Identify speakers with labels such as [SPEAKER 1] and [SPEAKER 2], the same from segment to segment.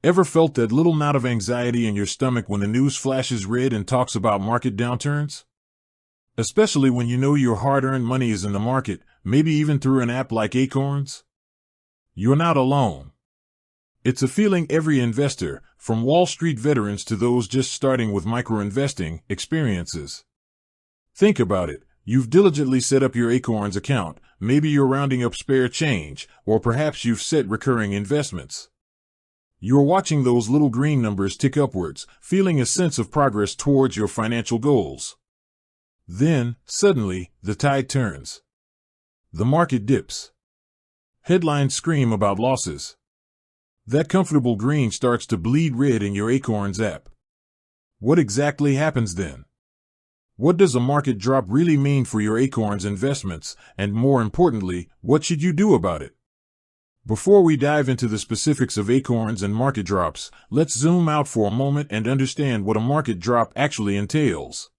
[SPEAKER 1] Ever felt that little knot of anxiety in your stomach when the news flashes red and talks about market downturns? Especially when you know your hard-earned money is in the market, maybe even through an app like Acorns? You're not alone. It's a feeling every investor, from Wall Street veterans to those just starting with micro-investing, experiences. Think about it. You've diligently set up your Acorns account, maybe you're rounding up spare change, or perhaps you've set recurring investments. You're watching those little green numbers tick upwards, feeling a sense of progress towards your financial goals. Then, suddenly, the tide turns. The market dips. Headlines scream about losses. That comfortable green starts to bleed red in your Acorns app. What exactly happens then? What does a market drop really mean for your Acorns investments, and more importantly, what should you do about it? Before we dive into the specifics of Acorns and market drops, let's zoom out for a moment and understand what a market drop actually entails.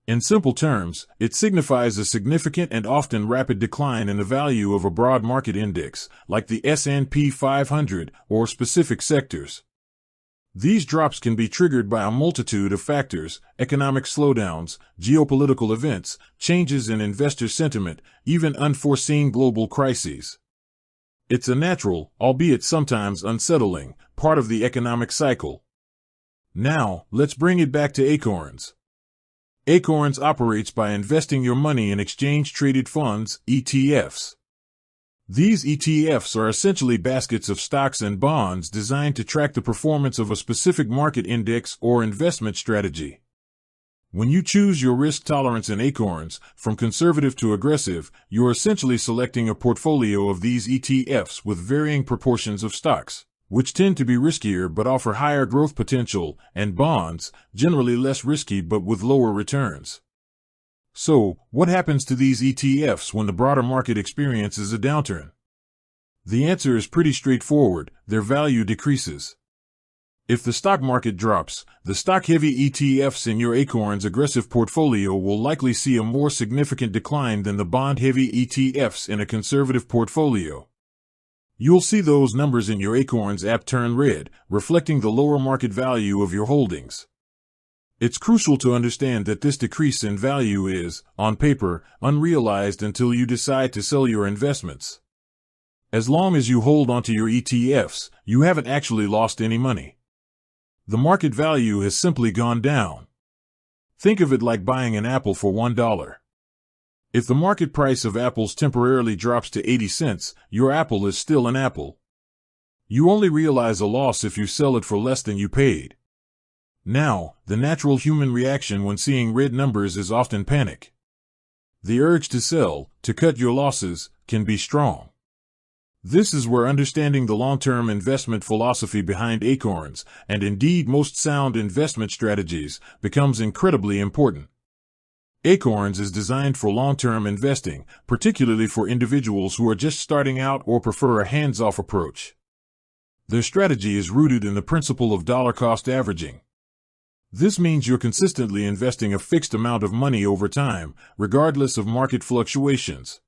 [SPEAKER 1] In simple terms, it signifies a significant and often rapid decline in the value of a broad market index, like the S&P 500, or specific sectors. These drops can be triggered by a multitude of factors: economic slowdowns, geopolitical events, changes in investor sentiment, even unforeseen global crises. It's a natural, albeit sometimes unsettling, part of the economic cycle. Now, let's bring it back to Acorns. Acorns operates by investing your money in exchange-traded funds, ETFs. These ETFs are essentially baskets of stocks and bonds designed to track the performance of a specific market index or investment strategy. When you choose your risk tolerance in Acorns, from conservative to aggressive, you're essentially selecting a portfolio of these ETFs with varying proportions of stocks, which tend to be riskier but offer higher growth potential, and bonds, generally less risky but with lower returns. So, what happens to these ETFs when the broader market experiences a downturn? The answer is pretty straightforward: their value decreases. If the stock market drops, the stock-heavy ETFs in your Acorns aggressive portfolio will likely see a more significant decline than the bond-heavy ETFs in a conservative portfolio. You'll see those numbers in your Acorns app turn red, reflecting the lower market value of your holdings. It's crucial to understand that this decrease in value is, on paper, unrealized until you decide to sell your investments. As long as you hold onto your ETFs, you haven't actually lost any money. The market value has simply gone down. Think of it like buying an apple for $1. If the market price of apples temporarily drops to 80 cents, your apple is still an apple. You only realize a loss if you sell it for less than you paid. Now, the natural human reaction when seeing red numbers is often panic. The urge to sell, to cut your losses, can be strong. This is where understanding the long-term investment philosophy behind Acorns, and indeed most sound investment strategies, becomes incredibly important. Acorns is designed for long-term investing, particularly for individuals who are just starting out or prefer a hands-off approach. Their strategy is rooted in the principle of dollar-cost averaging. This means you're consistently investing a fixed amount of money over time, regardless of market fluctuations.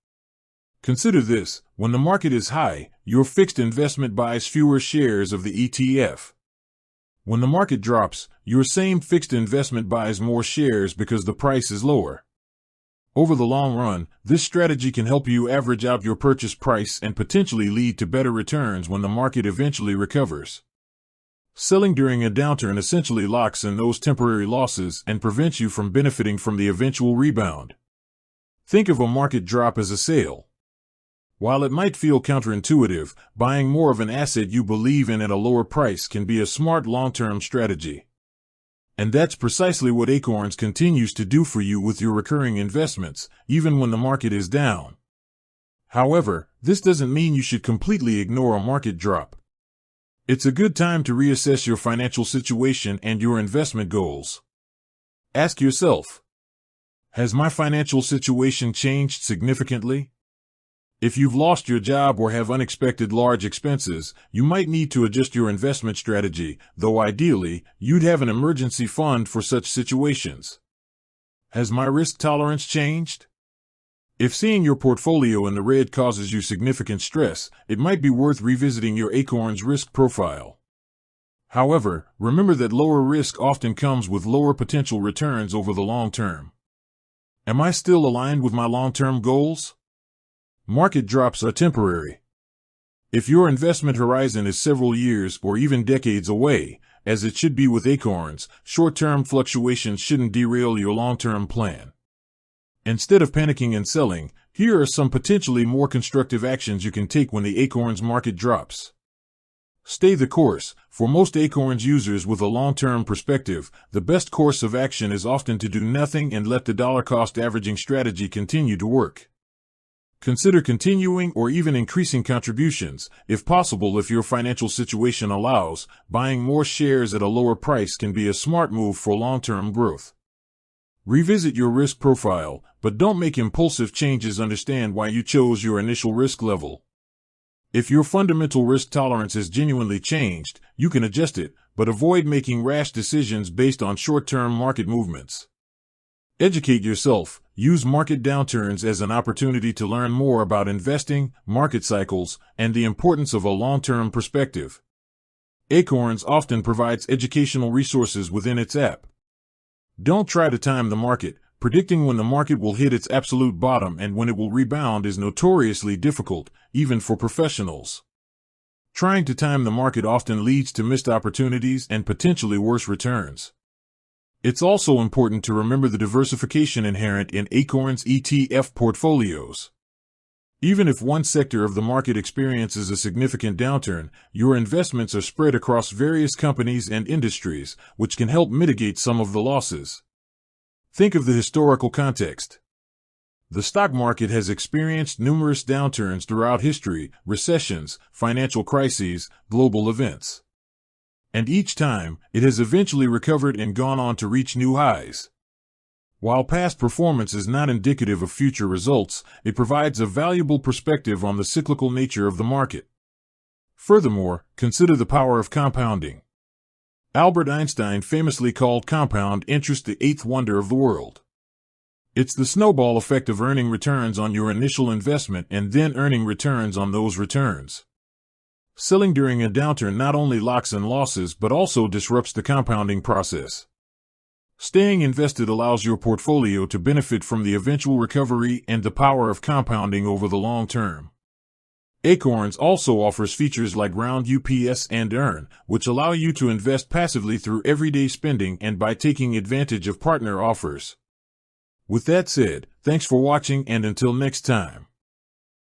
[SPEAKER 1] Consider this: when the market is high, your fixed investment buys fewer shares of the ETF. When the market drops, your same fixed investment buys more shares because the price is lower. Over the long run, this strategy can help you average out your purchase price and potentially lead to better returns when the market eventually recovers. Selling during a downturn essentially locks in those temporary losses and prevents you from benefiting from the eventual rebound. Think of a market drop as a sale. While it might feel counterintuitive, buying more of an asset you believe in at a lower price can be a smart long-term strategy. And that's precisely what Acorns continues to do for you with your recurring investments, even when the market is down. However, this doesn't mean you should completely ignore a market drop. It's a good time to reassess your financial situation and your investment goals. Ask yourself, has my financial situation changed significantly? If you've lost your job or have unexpected large expenses, you might need to adjust your investment strategy, though ideally, you'd have an emergency fund for such situations. Has my risk tolerance changed? If seeing your portfolio in the red causes you significant stress, it might be worth revisiting your Acorns risk profile. However, remember that lower risk often comes with lower potential returns over the long term. Am I still aligned with my long-term goals? Market drops are temporary. If your investment horizon is several years or even decades away, as it should be with Acorns, short-term fluctuations shouldn't derail your long-term plan. Instead of panicking and selling, here are some potentially more constructive actions you can take when the Acorns market drops. Stay the course. For most Acorns users with a long-term perspective, the best course of action is often to do nothing and let the dollar-cost averaging strategy continue to work. Consider continuing or even increasing contributions. If possible, if your financial situation allows, buying more shares at a lower price can be a smart move for long-term growth. Revisit your risk profile, but don't make impulsive changes. Understand why you chose your initial risk level. If your fundamental risk tolerance has genuinely changed, you can adjust it, but avoid making rash decisions based on short-term market movements. Educate yourself. Use market downturns as an opportunity to learn more about investing, market cycles, and the importance of a long-term perspective. Acorns often provides educational resources within its app. Don't try to time the market. Predicting when the market will hit its absolute bottom and when it will rebound is notoriously difficult, even for professionals. Trying to time the market often leads to missed opportunities and potentially worse returns. It's also important to remember the diversification inherent in Acorns ETF portfolios. Even if one sector of the market experiences a significant downturn, your investments are spread across various companies and industries, which can help mitigate some of the losses. Think of the historical context. The stock market has experienced numerous downturns throughout history, recessions, financial crises, global events. And each time, it has eventually recovered and gone on to reach new highs. While past performance is not indicative of future results, it provides a valuable perspective on the cyclical nature of the market. Furthermore, consider the power of compounding. Albert Einstein famously called compound interest the eighth wonder of the world. It's the snowball effect of earning returns on your initial investment and then earning returns on those returns. Selling during a downturn not only locks in losses but also disrupts the compounding process. Staying invested allows your portfolio to benefit from the eventual recovery and the power of compounding over the long term. Acorns also offers features like roundups and earn, which allow you to invest passively through everyday spending and by taking advantage of partner offers. With that said, thanks for watching and until next time.